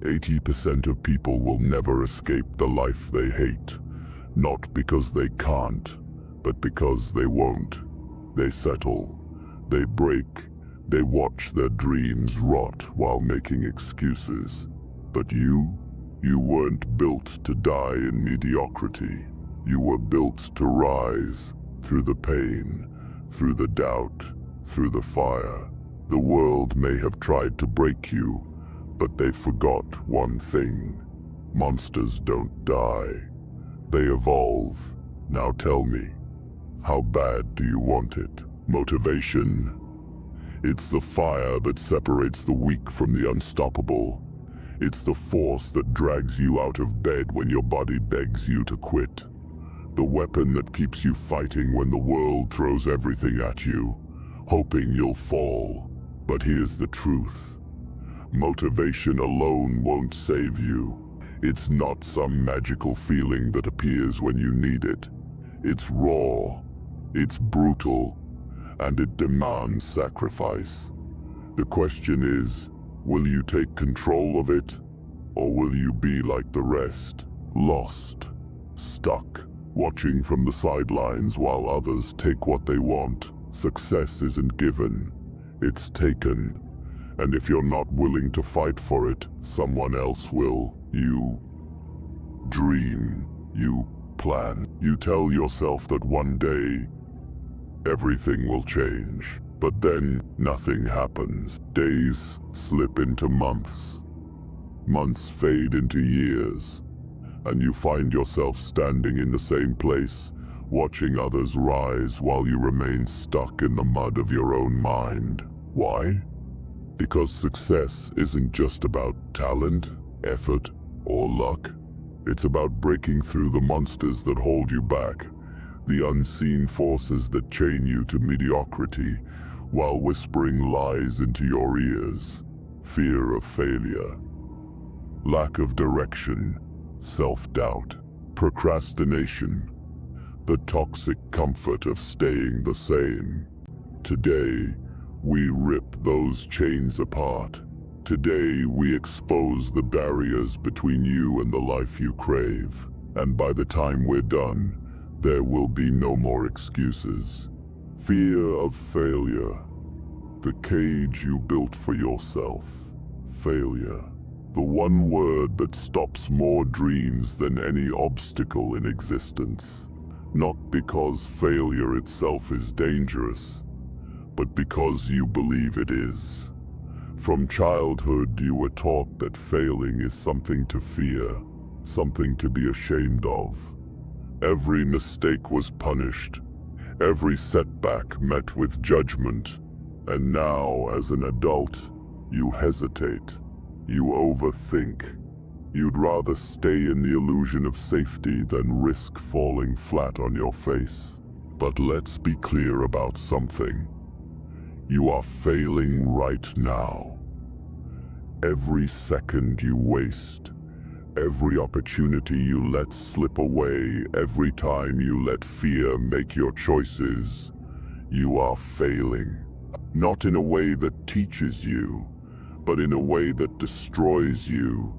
80% of people will never escape the life they hate, not because they can't, but because they won't. They settle, they break, they watch their dreams rot while making excuses. But you weren't built to die in mediocrity. You were built to rise through the pain, through the doubt, through the fire. The world may have tried to break you, but they forgot one thing. Monsters don't die. They evolve. Now tell me, how bad do you want it? Motivation. It's the fire that separates the weak from the unstoppable. It's the force that drags you out of bed when your body begs you to quit. The weapon that keeps you fighting when the world throws everything at you, hoping you'll fall. But here's the truth. Motivation alone won't save you. It's not some magical feeling that appears when you need it. It's raw, it's brutal, and it demands sacrifice. The question is, will you take control of it, or will you be like the rest, lost, stuck, watching from the sidelines while others take what they want? Success isn't given, it's taken. And if you're not willing to fight for it, someone else will. You dream, you plan, you tell yourself that one day everything will change. But then nothing happens. Days slip into months. Months fade into years. And you find yourself standing in the same place, watching others rise while you remain stuck in the mud of your own mind. Why? Because success isn't just about talent, effort, or luck. It's about breaking through the monsters that hold you back, the unseen forces that chain you to mediocrity, while whispering lies into your ears. Fear of failure, lack of direction, self-doubt, procrastination, the toxic comfort of staying the same. Today, we rip those chains apart. Today, we expose the barriers between you and the life you crave. And by the time we're done, there will be no more excuses. Fear of failure, the cage you built for yourself. Failure, the one word that stops more dreams than any obstacle in existence. Not because failure itself is dangerous, but because you believe it is. From childhood, you were taught that failing is something to fear, something to be ashamed of. Every mistake was punished, every setback met with judgment. And now, as an adult, you hesitate, you overthink. You'd rather stay in the illusion of safety than risk falling flat on your face. But let's be clear about something. You are failing right now. Every second you waste, every opportunity you let slip away, every time you let fear make your choices, you are failing. Not in a way that teaches you, but in a way that destroys you.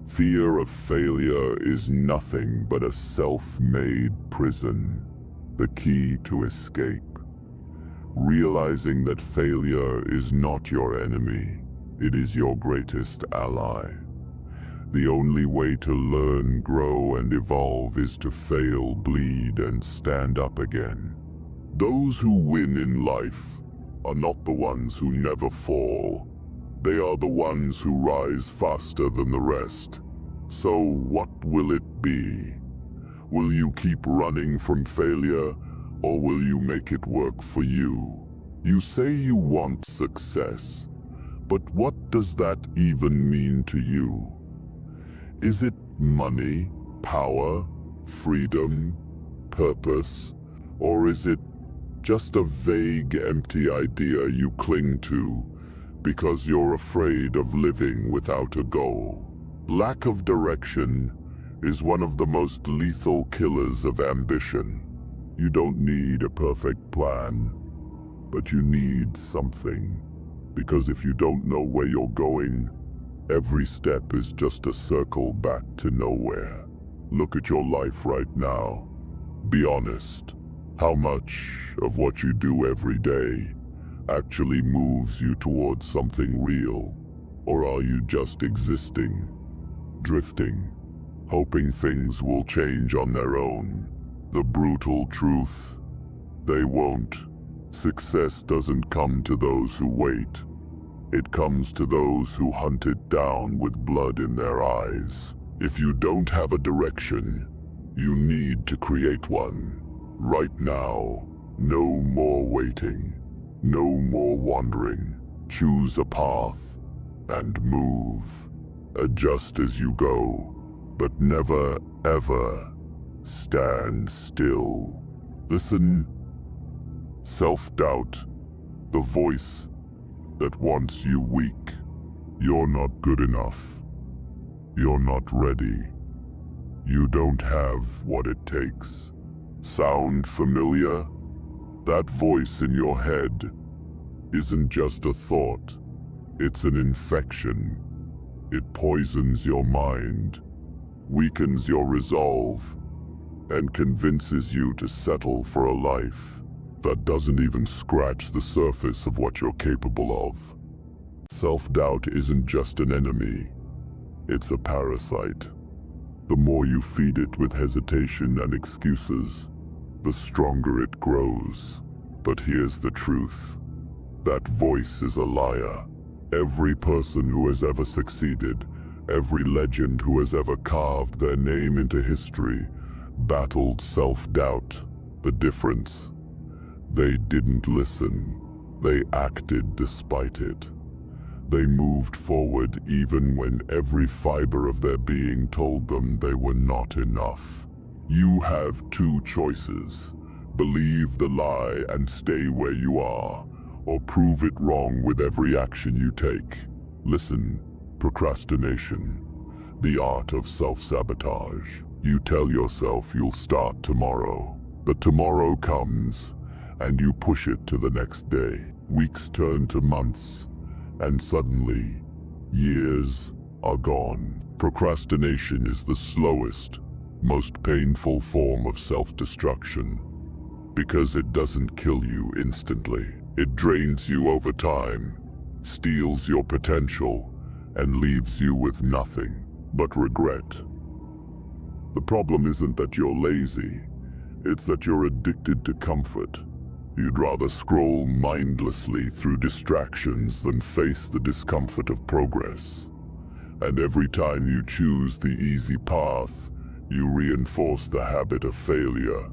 Fear of failure is nothing but a self-made prison. The key to escape. Realizing that failure is not your enemy, it is your greatest ally. The only way to learn, grow, and evolve is to fail, bleed, and stand up again. Those who win in life are not the ones who never fall. They are the ones who rise faster than the rest. So what will it be? Will you keep running from failure, or will you make it work for you? You say you want success, but what does that even mean to you? Is it money, power, freedom, purpose, or is it just a vague, empty idea you cling to because you're afraid of living without a goal? Lack of direction is one of the most lethal killers of ambition. You don't need a perfect plan, but you need something. Because if you don't know where you're going, Every step is just a circle back to nowhere. Look at your life right now. Be honest. How much of what you do every day actually moves you towards something real? Or are you just existing, drifting, hoping things will change on their own? The brutal truth: they won't. Success doesn't come to those who wait. It comes to those who hunt it down with blood in their eyes. If you don't have a direction, you need to create one. Right now. No more waiting. No more wandering. Choose a path and move. Adjust as you go, but never, ever stand still. Listen. Self-doubt, the voice that wants you weak. You're not good enough. You're not ready. You don't have what it takes. Sound familiar? That voice in your head isn't just a thought. It's an infection. It poisons your mind, weakens your resolve, and convinces you to settle for a life that doesn't even scratch the surface of what you're capable of. Self-doubt isn't just an enemy. It's a parasite. The more you feed it with hesitation and excuses, the stronger it grows. But here's the truth. That voice is a liar. Every person who has ever succeeded, every legend who has ever carved their name into history, battled self-doubt. The difference: they didn't listen. They acted despite it. They moved forward even when every fiber of their being told them they were not enough. You have two choices. Believe the lie and stay where you are, or prove it wrong with every action you take. Listen. Procrastination, the art of self-sabotage. You tell yourself you'll start tomorrow, but tomorrow comes, and you push it to the next day. Weeks turn to months, and suddenly, years are gone. Procrastination is the slowest, most painful form of self-destruction, because it doesn't kill you instantly. It drains you over time, steals your potential, and leaves you with nothing but regret. The problem isn't that you're lazy, it's that you're addicted to comfort. You'd rather scroll mindlessly through distractions than face the discomfort of progress. And every time you choose the easy path, you reinforce the habit of failure.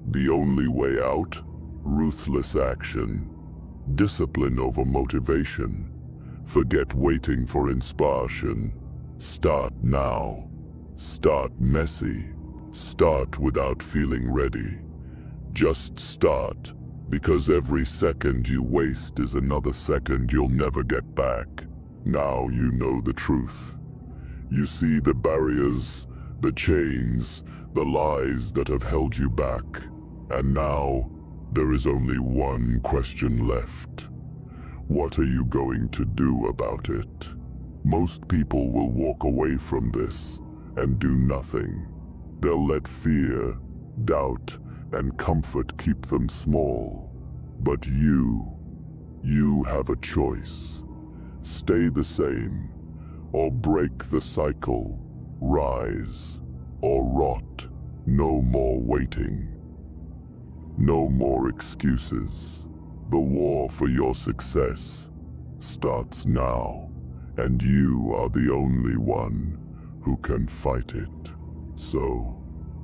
The only way out? Ruthless action. Discipline over motivation. Forget waiting for inspiration. Start now. Start messy. Start without feeling ready. Just start, because every second you waste is another second you'll never get back. Now you know the truth. You see the barriers, the chains, the lies that have held you back. And now, there is only one question left. What are you going to do about it? Most people will walk away from this and do nothing. They'll let fear, doubt, and comfort keep them small. But you have a choice. Stay the same, or break the cycle. Rise, or rot. No more waiting. No more excuses. The war for your success starts now, and you are the only one who can fight it. So,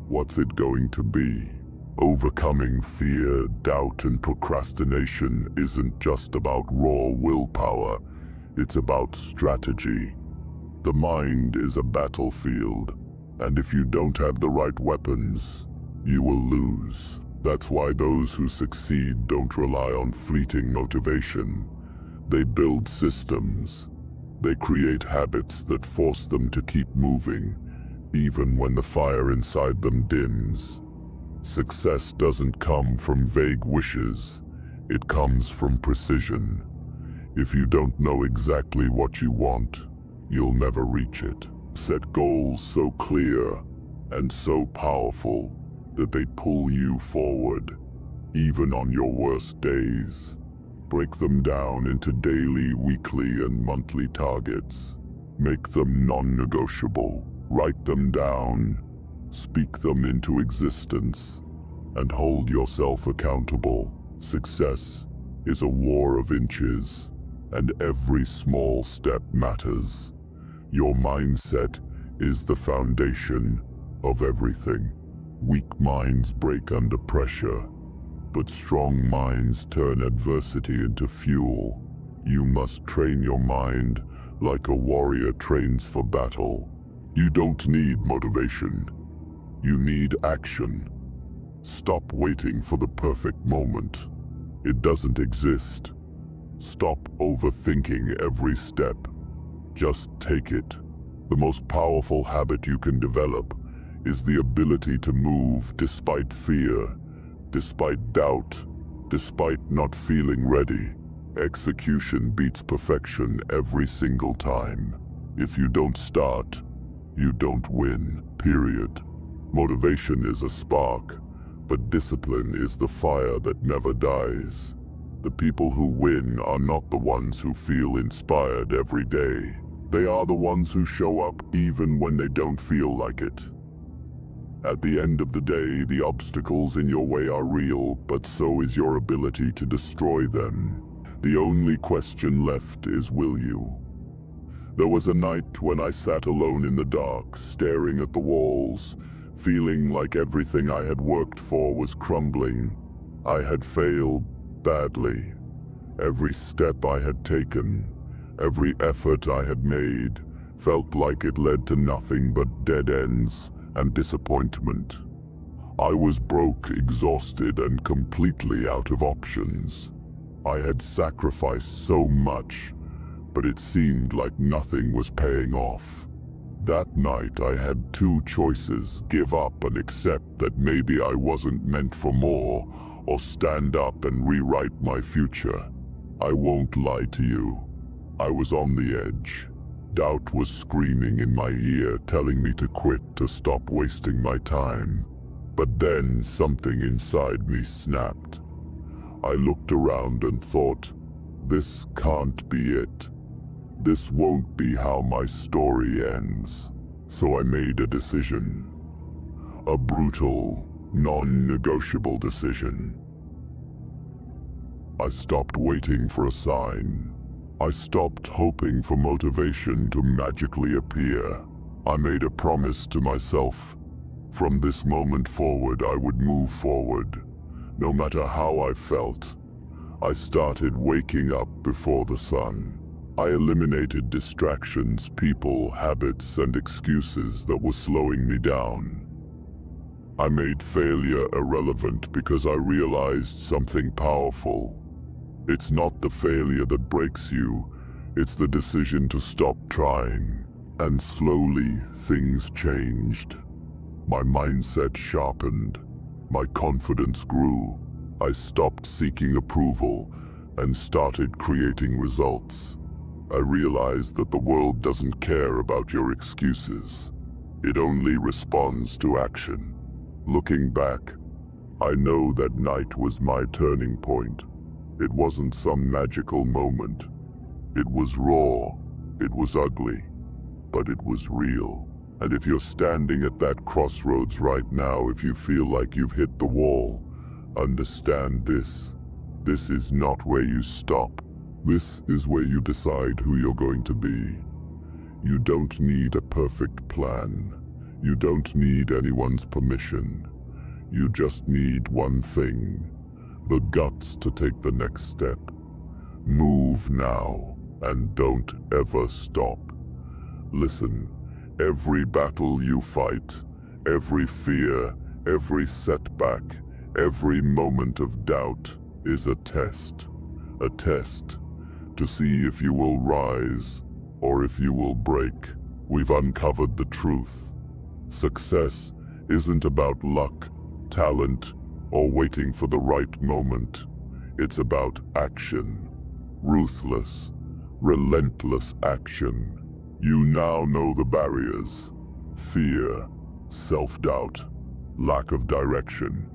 what's it going to be? Overcoming fear, doubt, and procrastination isn't just about raw willpower, it's about strategy. The mind is a battlefield, and if you don't have the right weapons, you will lose. That's why those who succeed don't rely on fleeting motivation. They build systems. They create habits that force them to keep moving, even when the fire inside them dims. Success doesn't come from vague wishes. It comes from precision. If you don't know exactly what you want, you'll never reach it. Set goals so clear and so powerful that they pull you forward, even on your worst days. Break them down into daily, weekly, and monthly targets. Make them non-negotiable. Write them down. Speak them into existence. And hold yourself accountable. Success is a war of inches, and every small step matters. Your mindset is the foundation of everything. Weak minds break under pressure, but strong minds turn adversity into fuel. You must train your mind like a warrior trains for battle. You don't need motivation. You need action. Stop waiting for the perfect moment. It doesn't exist. Stop overthinking every step. Just take it. The most powerful habit you can develop is the ability to move despite fear, despite doubt, despite not feeling ready. Execution beats perfection every single time. If you don't start, you don't win, period. Motivation is a spark, but discipline is the fire that never dies. The people who win are not the ones who feel inspired every day. They are the ones who show up even when they don't feel like it. At the end of the day, the obstacles in your way are real, but so is your ability to destroy them. The only question left is, will you? There was a night when I sat alone in the dark, staring at the walls, feeling like everything I had worked for was crumbling. I had failed badly. Every step I had taken, every effort I had made, felt like it led to nothing but dead ends and disappointment. I was broke, exhausted, and completely out of options. I had sacrificed so much, but it seemed like nothing was paying off. That night I had two choices: give up and accept that maybe I wasn't meant for more, or stand up and rewrite my future. I won't lie to you. I was on the edge. Doubt was screaming in my ear, telling me to quit, to stop wasting my time. But then something inside me snapped. I looked around and thought, this can't be it. This won't be how my story ends. So I made a decision. A brutal, non-negotiable decision. I stopped waiting for a sign. I stopped hoping for motivation to magically appear. I made a promise to myself. From this moment forward, I would move forward, no matter how I felt. I started waking up before the sun. I eliminated distractions, people, habits, and excuses that were slowing me down. I made failure irrelevant because I realized something powerful. It's not the failure that breaks you, it's the decision to stop trying. And slowly, things changed. My mindset sharpened. My confidence grew. I stopped seeking approval and started creating results. I realized that the world doesn't care about your excuses. It only responds to action. Looking back, I know that night was my turning point. It wasn't some magical moment. It was raw, it was ugly, but it was real. And if you're standing at that crossroads right now, if you feel like you've hit the wall, understand this. This is not where you stop. This is where you decide who you're going to be. You don't need a perfect plan. You don't need anyone's permission. You just need one thing: the guts to take the next step. Move now, and don't ever stop. Listen, every battle you fight, every fear, every setback, every moment of doubt is a test. A test to see if you will rise or if you will break. We've uncovered the truth. Success isn't about luck, talent, or waiting for the right moment. It's about action. Ruthless, relentless action. You now know the barriers: fear, self-doubt, lack of direction.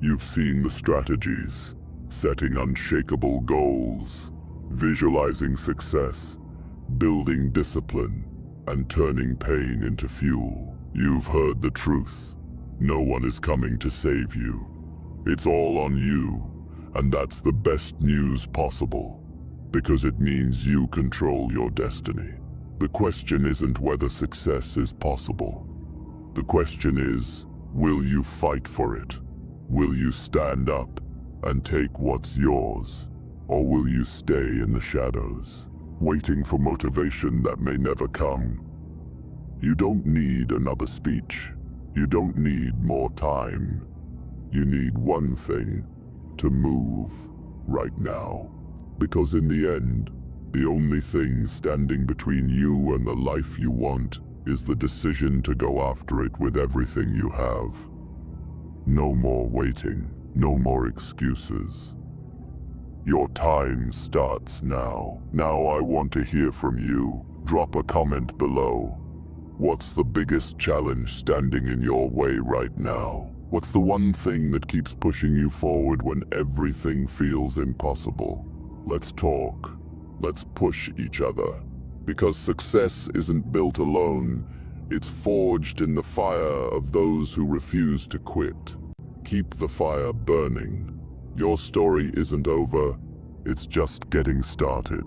You've seen the strategies: setting unshakable goals, visualizing success, building discipline, and turning pain into fuel. You've heard the truth. No one is coming to save you. It's all on you, and that's the best news possible, because it means you control your destiny. The question isn't whether success is possible. The question is, will you fight for it? Will you stand up and take what's yours? Or will you stay in the shadows, waiting for motivation that may never come? You don't need another speech. You don't need more time. You need one thing: to move right now. Because in the end, the only thing standing between you and the life you want is the decision to go after it with everything you have. No more waiting, no more excuses. Your time starts now. Now I want to hear from you. Drop a comment below. What's the biggest challenge standing in your way right now? What's the one thing that keeps pushing you forward when everything feels impossible? Let's talk. Let's push each other. Because success isn't built alone. It's forged in the fire of those who refuse to quit. Keep the fire burning. Your story isn't over. It's just getting started.